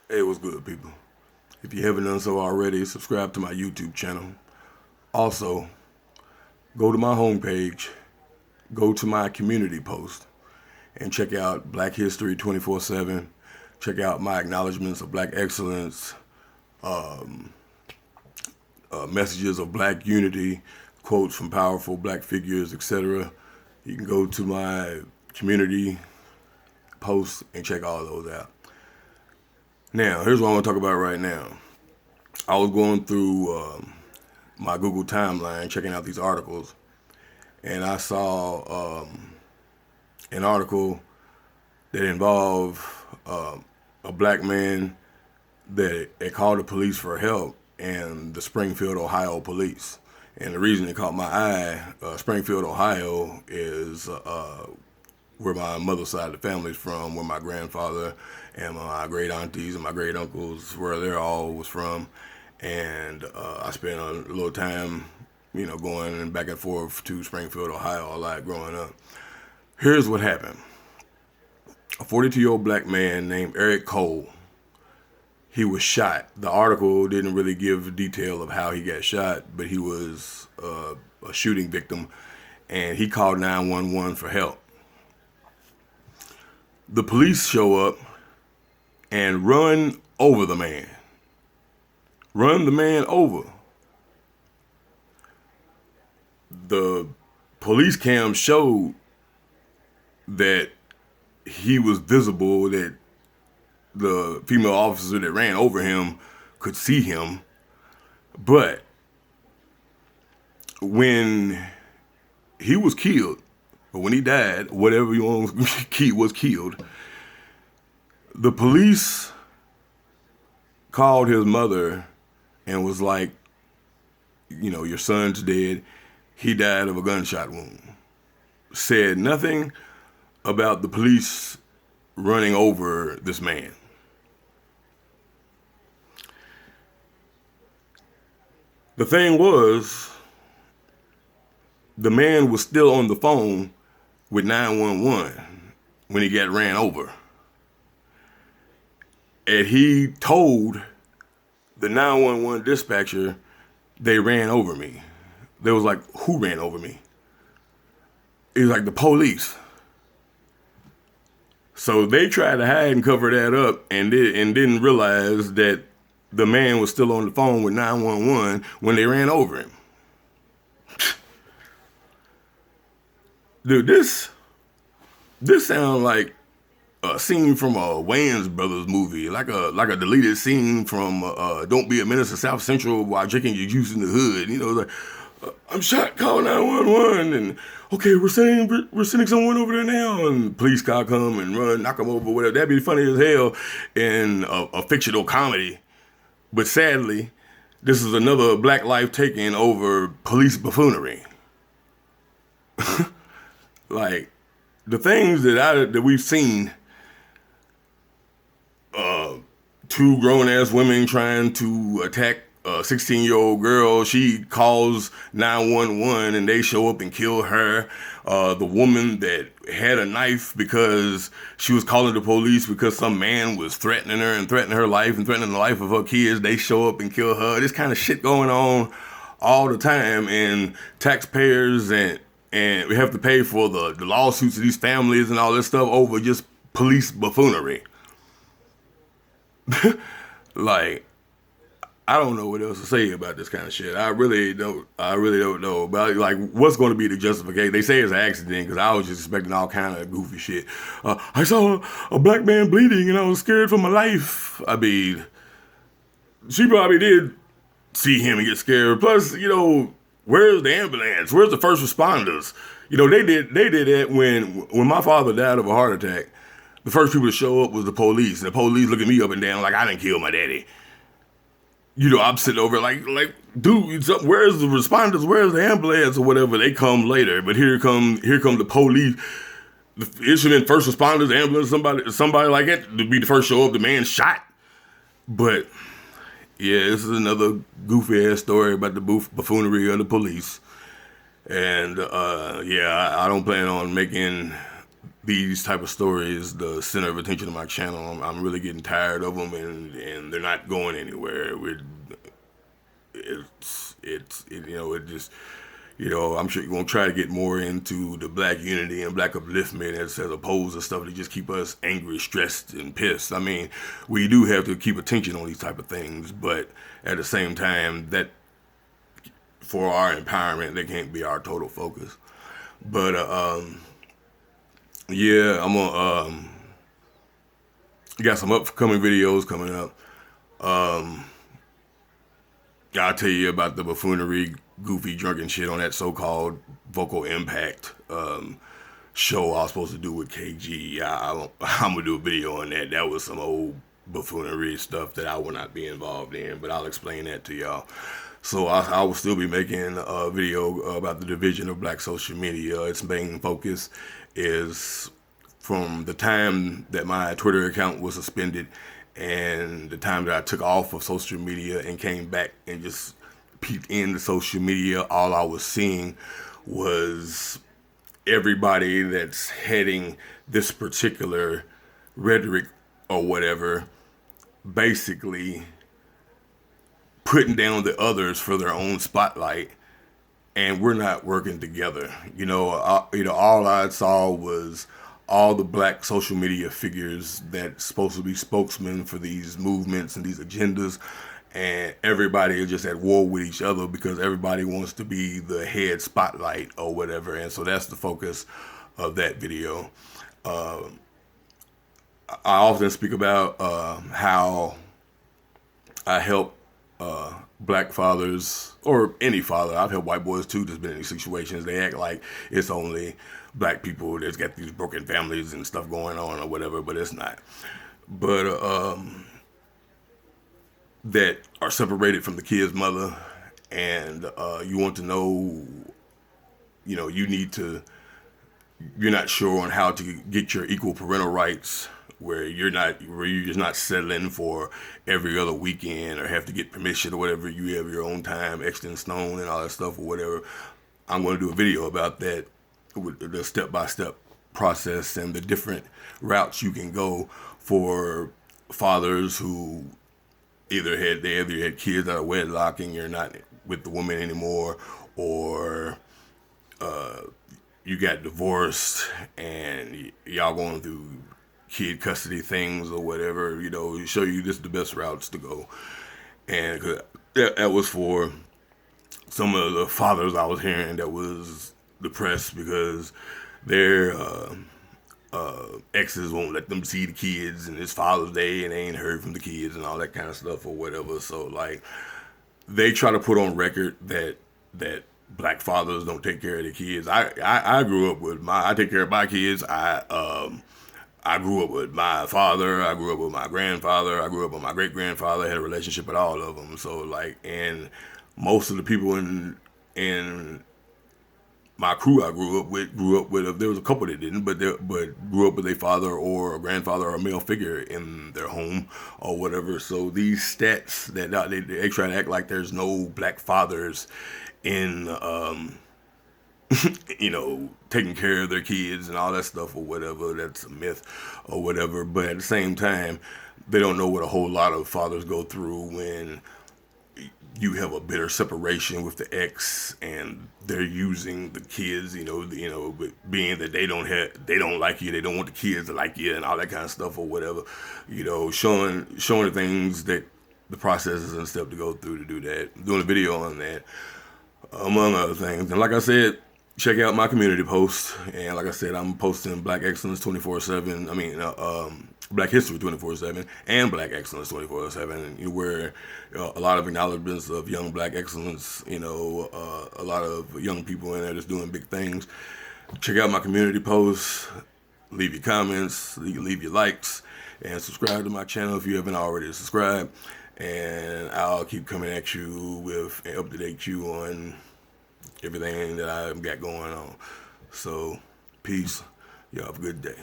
Hey, what's good, people? If you haven't done so already, subscribe to my YouTube channel. Also, go to my homepage, go to my community post, and check out Black History 24/7. Check out my acknowledgments of Black excellence, messages of Black unity, quotes from powerful Black figures, etc. You can go to my community post and check all those out. Now, here's what I want to talk about right now. I was going through my Google timeline, checking out these articles, and I saw an article that involved a black man that had called the police for help, and the Springfield, Ohio police. And the reason it caught my eye, Springfield, Ohio, is where my mother's side of the family is from, where my grandfather and my great aunties and my great uncles, where they're all was from. And I spent a little time, going back and forth to Springfield, Ohio a lot growing up. Here's what happened. A 42-year-old black man named Eric Cole, he was shot. The article didn't really give detail of how he got shot, but he was a shooting victim, and he called 911 for help. The police show up and run over the man. Run the man over. The police cam showed that he was visible, that the female officer that ran over him could see him. But when he was killed, or when he died, whatever you want, was killed, the police called his mother and was like, your son's dead. He died of a gunshot wound. Said nothing about the police running over this man. The thing was, the man was still on the phone with 911 when he got ran over. And he told the 911 dispatcher, they ran over me. They was like, who ran over me? He was like, the police. So they tried to hide and cover that up and didn't realize that the man was still on the phone with 911 when they ran over him. Dude, this sounds like a scene from a Wayans Brothers movie, like a deleted scene from Don't Be a Menace to South Central while drinking your juice in the hood. Like, I'm shot, call 911, and okay, we're sending someone over there now, and police car come and run, knock them over, whatever. That'd be funny as hell in a fictional comedy. But sadly, this is another black life taken over police buffoonery. Like, the things that we've seen, two grown-ass women trying to attack a 16-year-old girl. She calls 911 and they show up and kill her. The woman that had a knife because she was calling the police because some man was threatening her and threatening her life and threatening the life of her kids. They show up and kill her. This kind of shit going on all the time, and taxpayers and we have to pay for the lawsuits of these families and all this stuff over just police buffoonery. Like, I don't know what else to say about this kind of shit. I really don't know about, like, what's going to be the justification. They say it's an accident because I was just expecting all kind of goofy shit. I saw a black man bleeding and I was scared for my life. I mean, she probably did see him and get scared. Plus, where's the ambulance? Where's the first responders? They did that when my father died of a heart attack. The first people to show up was the police. And the police look at me up and down like I didn't kill my daddy. I'm sitting over like, dude, where's the responders? Where's the ambulance or whatever? They come later, but here come the police. It should have been first responders, ambulance, somebody like that to be the first show up. The man shot. But yeah, this is another goofy ass story about the buffoonery of the police. And I don't plan on making these type of stories the center of attention of my channel. I'm really getting tired of them, and they're not going anywhere. It just, I'm sure you're gonna try to get more into the black unity and black upliftment as opposed to stuff that just keep us angry, stressed, and pissed. I mean, we do have to keep attention on these type of things, but at the same time, that for our empowerment, they can't be our total focus. But yeah, I'm gonna got some upcoming videos coming up. I'll tell you about the buffoonery, goofy, drunken shit on that so-called Vocal Impact show I was supposed to do with KG. I'm gonna do a video on that. That was some old buffoonery stuff that I will not be involved in, but I'll explain that to y'all. So I will still be making a video about the division of black social media. Its main focus is from the time that my Twitter account was suspended and the time that I took off of social media and came back and just peeped into social media. All I was seeing was everybody that's heading this particular rhetoric or whatever, basically putting down the others for their own spotlight, and we're not working together. All I saw was all the black social media figures that's supposed to be spokesmen for these movements and these agendas, and everybody is just at war with each other because everybody wants to be the head spotlight or whatever. And so that's the focus of that video. I often speak about how I help black fathers, or any father. I've helped white boys too that's been in these situations. They act like it's only black people that's got these broken families and stuff going on or whatever, but it's not. But that are separated from the kid's mother, and you want to know, you're not sure on how to get your equal parental rights, where you're just not settling for every other weekend or have to get permission or whatever. You have your own time, etched in stone and all that stuff or whatever. I'm going to do a video about that, with the step-by-step process and the different routes you can go for fathers who either had kids out of wedlock and you're not with the woman anymore, or you got divorced and y'all going through kid custody things or whatever. Show you this the best routes to go. And that was for some of the fathers I was hearing that was depressed because their exes won't let them see the kids, and it's Father's Day and they ain't heard from the kids and all that kind of stuff or whatever. So like, they try to put on record that black fathers don't take care of their kids. I grew up with I take care of my kids. I grew up with my father. I grew up with my grandfather. I grew up with my great grandfather. I had a relationship with all of them. So like, and most of the people in my crew I grew up with. There was a couple that didn't, but grew up with a father or a grandfather or a male figure in their home or whatever. So these stats that they try to act like there's no black fathers in taking care of their kids and all that stuff or whatever. That's a myth or whatever. But at the same time, they don't know what a whole lot of fathers go through when you have a bitter separation with the ex and they're using the kids, being that they don't like you, they don't want the kids to like you and all that kind of stuff or whatever, showing the things that the processes and stuff to go through to do that. I'm doing a video on that, among other things. And like I said, check out my community posts. And like I said, I'm posting Black Excellence 24/7. I mean, Black History 24/7 and Black Excellence 24/7, where a lot of acknowledgments of young Black excellence. A lot of young people in there that's doing big things. Check out my community posts. Leave your comments. Leave your likes, and subscribe to my channel if you haven't already subscribed. And I'll keep coming at you with an up-to-date you on everything that I've got going on. So, peace. Y'all have a good day.